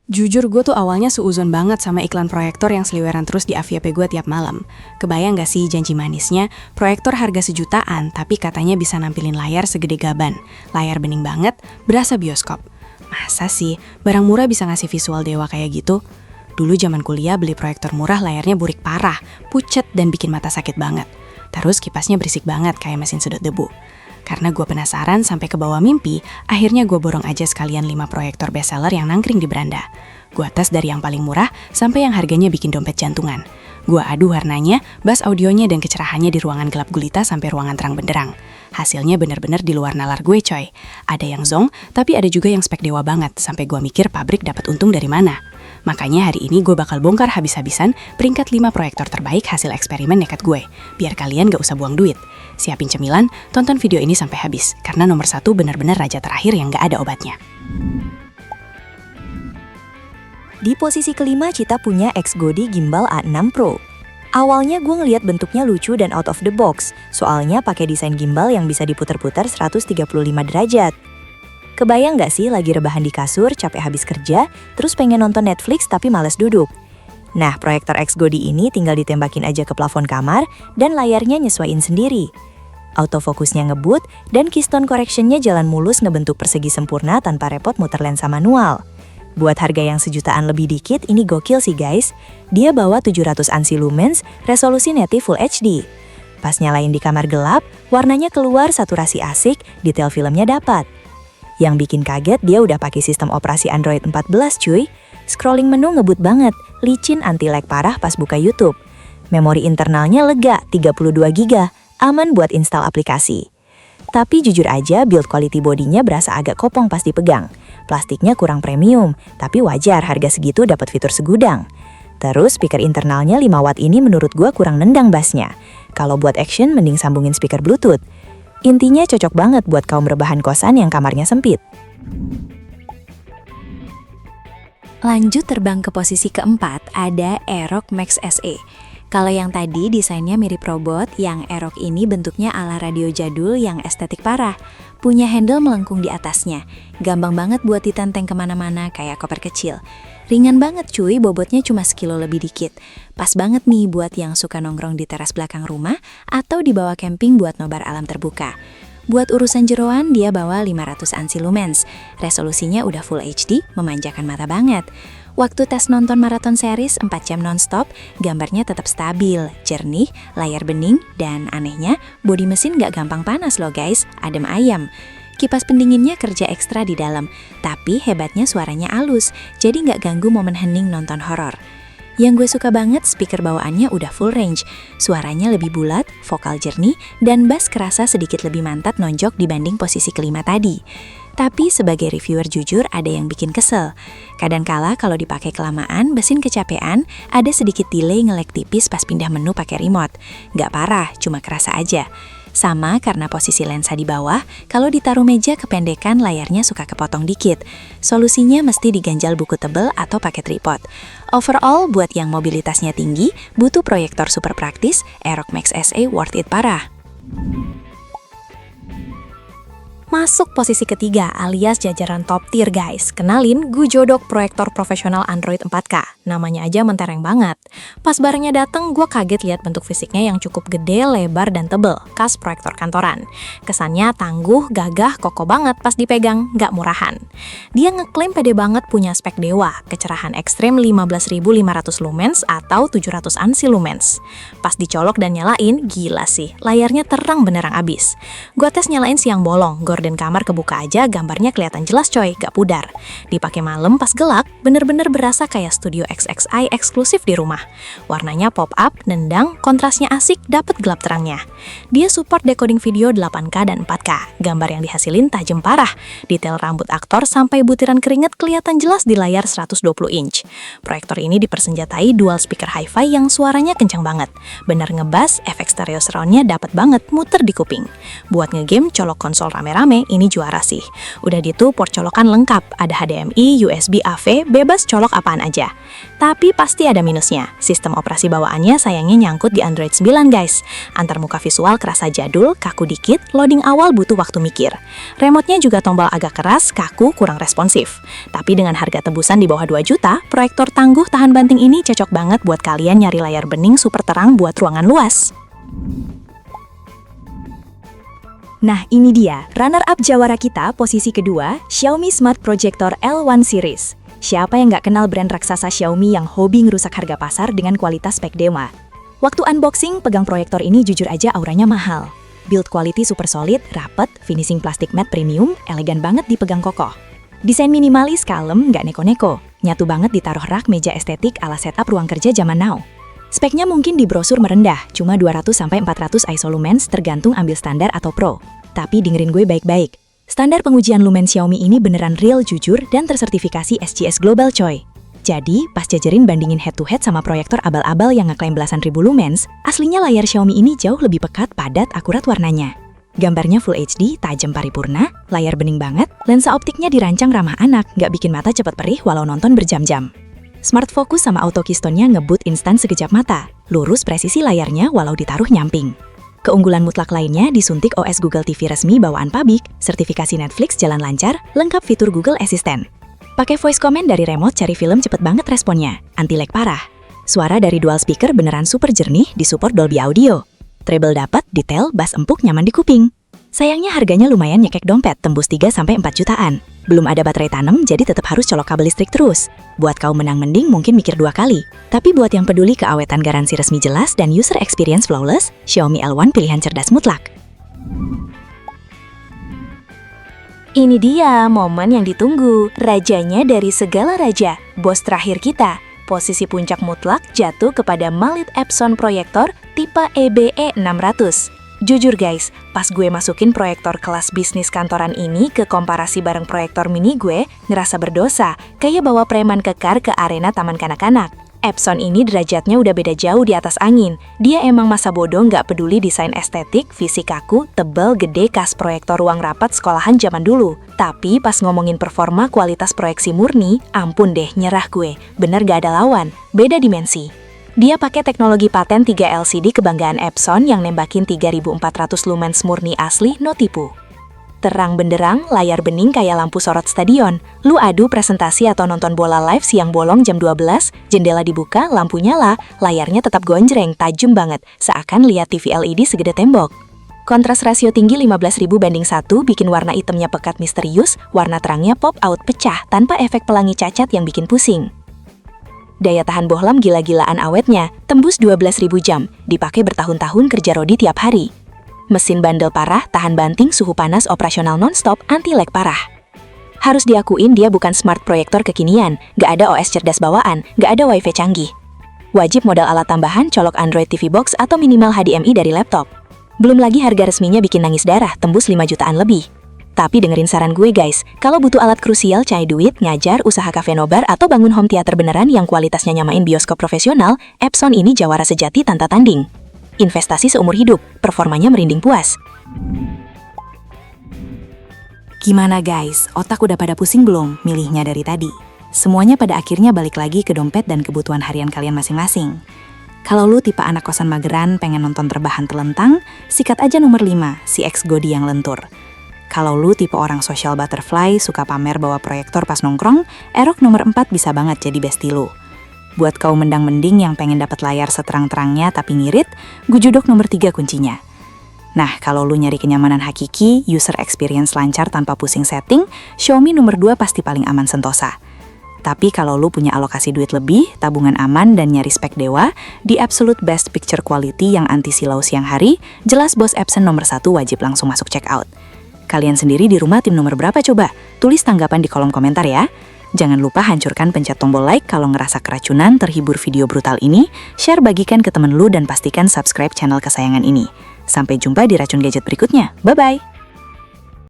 Jujur gue tuh awalnya seuzon banget sama iklan proyektor yang seliweran terus di FYP gue tiap malam. Kebayang gak sih janji manisnya, proyektor harga sejutaan tapi katanya bisa nampilin layar segede gaban. Layar bening banget, berasa bioskop. Masa sih, barang murah bisa ngasih visual dewa kayak gitu? Dulu zaman kuliah beli proyektor murah layarnya burik parah, pucet dan bikin mata sakit banget. Terus kipasnya berisik banget kayak mesin sedot debu. Karena gue penasaran sampai ke bawah mimpi, akhirnya gue borong aja sekalian 5 proyektor bestseller yang nangkring di beranda. Gue tes dari yang paling murah sampai yang harganya bikin dompet jantungan. Gue adu warnanya, bass audionya dan kecerahannya di ruangan gelap gulita sampai ruangan terang benderang. Hasilnya bener-bener di luar nalar gue coy. Ada yang zong, tapi ada juga yang spek dewa banget, sampai gue mikir pabrik dapat untung dari mana. Makanya hari ini gue bakal bongkar habis-habisan peringkat 5 proyektor terbaik hasil eksperimen nekat gue. Biar kalian gak usah buang duit. Siapin cemilan, tonton video ini sampai habis, karena nomor 1 benar-benar raja terakhir yang gak ada obatnya. Di posisi kelima, Cita punya X-Godi Gimbal A6 Pro. Awalnya gue ngeliat bentuknya lucu dan out of the box, soalnya pakai desain gimbal yang bisa diputer-puter 135 derajat. Kebayang gak sih lagi rebahan di kasur, capek habis kerja, terus pengen nonton Netflix tapi males duduk? Nah, proyektor X-Godi ini tinggal ditembakin aja ke plafon kamar dan layarnya nyesuaiin sendiri. Autofokusnya ngebut dan keystone correction-nya jalan mulus ngebentuk persegi sempurna tanpa repot muter lensa manual. Buat harga yang sejutaan lebih dikit, ini gokil sih guys. Dia bawa 700 ANSI lumens, resolusi native Full HD. Pas nyalain di kamar gelap, warnanya keluar, saturasi asik, detail filmnya dapat. Yang bikin kaget, dia udah pakai sistem operasi Android 14 cuy. Scrolling menu ngebut banget, licin anti-lag parah pas buka YouTube. Memori internalnya lega, 32 GB, aman buat install aplikasi. Tapi jujur aja, build quality bodinya berasa agak kopong pas dipegang. Plastiknya kurang premium, tapi wajar harga segitu dapat fitur segudang. Terus speaker internalnya 5 watt ini menurut gua kurang nendang bassnya. Kalau buat action mending sambungin speaker Bluetooth. Intinya cocok banget buat kaum rebahan kosan yang kamarnya sempit. Lanjut terbang ke posisi keempat, ada Aerox Max SE. Kalau yang tadi desainnya mirip robot, yang Aerox ini bentuknya ala radio jadul yang estetik parah. Punya handle melengkung di atasnya. Gampang banget buat ditenteng kemana-mana kayak koper kecil. Ringan banget cuy, bobotnya cuma sekilo lebih dikit. Pas banget nih buat yang suka nongkrong di teras belakang rumah atau dibawa camping buat nobar alam terbuka. Buat urusan jeroan, dia bawa 500 ANSI lumens. Resolusinya udah Full HD, memanjakan mata banget. Waktu tes nonton maraton series 4 jam nonstop, gambarnya tetap stabil, jernih, layar bening, dan anehnya, bodi mesin gak gampang panas loh guys, adem ayam. Kipas pendinginnya kerja ekstra di dalam, tapi hebatnya suaranya halus, jadi gak ganggu momen hening nonton horor. Yang gue suka banget, speaker bawaannya udah full range. Suaranya lebih bulat, vokal jernih, dan bass kerasa sedikit lebih mantap nonjok dibanding posisi kelima tadi. Tapi sebagai reviewer jujur, ada yang bikin kesel. Kadangkala kalau dipakai kelamaan, mesin kecapean, ada sedikit delay nge-lag tipis pas pindah menu pakai remote. Nggak parah, cuma kerasa aja. Sama karena posisi lensa di bawah, kalau ditaruh meja kependekan layarnya suka kepotong dikit. Solusinya mesti diganjal buku tebel atau pakai tripod. Overall, buat yang mobilitasnya tinggi, butuh proyektor super praktis, Aerox Max SE worth it parah. Masuk posisi ketiga alias jajaran top tier guys. Kenalin, Gujodok proyektor profesional Android 4K. Namanya aja mentereng banget. Pas barangnya dateng, gue kaget lihat bentuk fisiknya yang cukup gede, lebar, dan tebel. Khas proyektor kantoran. Kesannya tangguh, gagah, kokoh banget pas dipegang, gak murahan. Dia ngeklaim pede banget punya spek dewa. Kecerahan ekstrim 15.500 lumens atau 700 ANSI lumens. Pas dicolok dan nyalain, gila sih. Layarnya terang benerang abis. Gue tes nyalain siang bolong, dan kamar kebuka aja gambarnya kelihatan jelas coy, gak pudar. Dipakai malam pas gelap, bener-bener berasa kayak Studio XXI eksklusif di rumah. Warnanya pop up, nendang, kontrasnya asik, dapet gelap terangnya. Dia support decoding video 8K dan 4K. Gambar yang dihasilin tajam parah. Detail rambut aktor sampai butiran keringet kelihatan jelas di layar 120 inch. Proyektor ini dipersenjatai dual speaker hi-fi yang suaranya kencang banget. Bener ngebas, efek stereo surround-nya dapet banget muter di kuping. Buat ngegame, colok konsol rame-rame rame, ini juara sih. Udah gitu port colokan lengkap, ada HDMI, USB AV, bebas colok apaan aja. Tapi pasti ada minusnya, sistem operasi bawaannya sayangnya nyangkut di Android 9 guys. Antar muka visual kerasa jadul, kaku dikit, loading awal butuh waktu mikir. Remote-nya juga tombol agak keras, kaku, kurang responsif. Tapi dengan harga tebusan di bawah 2 juta, proyektor tangguh tahan banting ini cocok banget buat kalian nyari layar bening super terang buat ruangan luas. Nah, ini dia, runner-up jawara kita, posisi kedua, Xiaomi Smart Projector L1 Series. Siapa yang nggak kenal brand raksasa Xiaomi yang hobi ngerusak harga pasar dengan kualitas spek dewa? Waktu unboxing, pegang proyektor ini jujur aja auranya mahal. Build quality super solid, rapet, finishing plastik matte premium, elegan banget dipegang kokoh. Desain minimalis, kalem, nggak neko-neko. Nyatu banget ditaruh rak meja estetik ala setup ruang kerja zaman now. Speknya mungkin di brosur merendah, cuma 200-400 ISO lumens tergantung ambil standar atau pro. Tapi dengerin gue baik-baik. Standar pengujian lumen Xiaomi ini beneran real, jujur, dan tersertifikasi SGS Global coy. Jadi, pas jajarin bandingin head-to-head sama proyektor abal-abal yang ngeklaim belasan ribu lumens, aslinya layar Xiaomi ini jauh lebih pekat, padat, akurat warnanya. Gambarnya Full HD, tajam paripurna, layar bening banget, lensa optiknya dirancang ramah anak, nggak bikin mata cepat perih walau nonton berjam-jam. Smart Focus sama Auto Keystone-nya ngebut instan sekejap mata, lurus presisi layarnya walau ditaruh nyamping. Keunggulan mutlak lainnya disuntik OS Google TV resmi bawaan pabrik, sertifikasi Netflix jalan lancar, lengkap fitur Google Assistant. Pakai voice command dari remote cari film cepet banget responnya, anti lag parah. Suara dari dual speaker beneran super jernih, disupport Dolby Audio. Treble dapat, detail, bass empuk nyaman di kuping. Sayangnya harganya lumayan nyekek dompet, tembus 3-4 jutaan. Belum ada baterai tanam, jadi tetap harus colok kabel listrik terus. Buat kaum menang mending mungkin mikir 2 kali. Tapi buat yang peduli keawetan garansi resmi jelas dan user experience flawless, Xiaomi L1 pilihan cerdas mutlak. Ini dia momen yang ditunggu, rajanya dari segala raja, bos terakhir kita. Posisi puncak mutlak jatuh kepada Malitt Epson proyektor tipe EBE600. Jujur guys, pas gue masukin proyektor kelas bisnis kantoran ini ke komparasi bareng proyektor mini gue, ngerasa berdosa, kayak bawa preman kekar ke arena taman kanak-kanak. Epson ini derajatnya udah beda jauh di atas angin. Dia emang masa bodoh nggak peduli desain estetik, fisik kaku, tebel, gede, khas proyektor ruang rapat sekolahan zaman dulu. Tapi pas ngomongin performa kualitas proyeksi murni, ampun deh nyerah gue. Bener gak ada lawan, beda dimensi. Dia pakai teknologi paten 3 LCD kebanggaan Epson yang nembakin 3400 lumens murni asli, no tipu. Terang benderang, layar bening kayak lampu sorot stadion. Lu adu presentasi atau nonton bola live siang bolong jam 12, jendela dibuka, lampu nyala, layarnya tetap gonjreng, tajam banget, seakan lihat TV LED segede tembok. Kontras rasio tinggi 15.000 banding 1 bikin warna hitamnya pekat misterius, warna terangnya pop out pecah tanpa efek pelangi cacat yang bikin pusing. Daya tahan bohlam gila-gilaan awetnya, tembus 12.000 jam, dipakai bertahun-tahun kerja rodi tiap hari. Mesin bandel parah, tahan banting, suhu panas operasional non-stop, anti-lag parah. Harus diakuin dia bukan smart proyektor kekinian, gak ada OS cerdas bawaan, gak ada wifi canggih. Wajib modal alat tambahan, colok Android TV Box atau minimal HDMI dari laptop. Belum lagi harga resminya bikin nangis darah, tembus 5 jutaan lebih. Tapi dengerin saran gue guys, kalau butuh alat krusial, cai duit, ngajar, usaha kafe nobar, atau bangun home theater beneran yang kualitasnya nyamain bioskop profesional, Epson ini jawara sejati tanpa tanding. Investasi seumur hidup, performanya merinding puas. Gimana guys, otak udah pada pusing belum milihnya dari tadi? Semuanya pada akhirnya balik lagi ke dompet dan kebutuhan harian kalian masing-masing. Kalau lu tipe anak kosan mageran pengen nonton terbahan telentang, sikat aja nomor 5, si X Godi yang lentur. Kalau lu tipe orang social butterfly, suka pamer bawa proyektor pas nongkrong, Aerox nomor 4 bisa banget jadi bestie lu. Buat kaum mendang-mending yang pengen dapat layar seterang-terangnya tapi ngirit, Gujudok nomor 3 kuncinya. Nah, kalau lu nyari kenyamanan hakiki, user experience lancar tanpa pusing setting, Xiaomi nomor 2 pasti paling aman sentosa. Tapi kalau lu punya alokasi duit lebih, tabungan aman dan nyari spek dewa, di absolute best picture quality yang anti silau siang hari, jelas bos Epson nomor 1 wajib langsung masuk check out. Kalian sendiri di rumah tim nomor berapa coba? Tulis tanggapan di kolom komentar ya. Jangan lupa hancurkan pencet tombol like kalau ngerasa keracunan terhibur video brutal ini, share bagikan ke temen lu dan pastikan subscribe channel kesayangan ini. Sampai jumpa di Racun Gadget berikutnya. Bye-bye!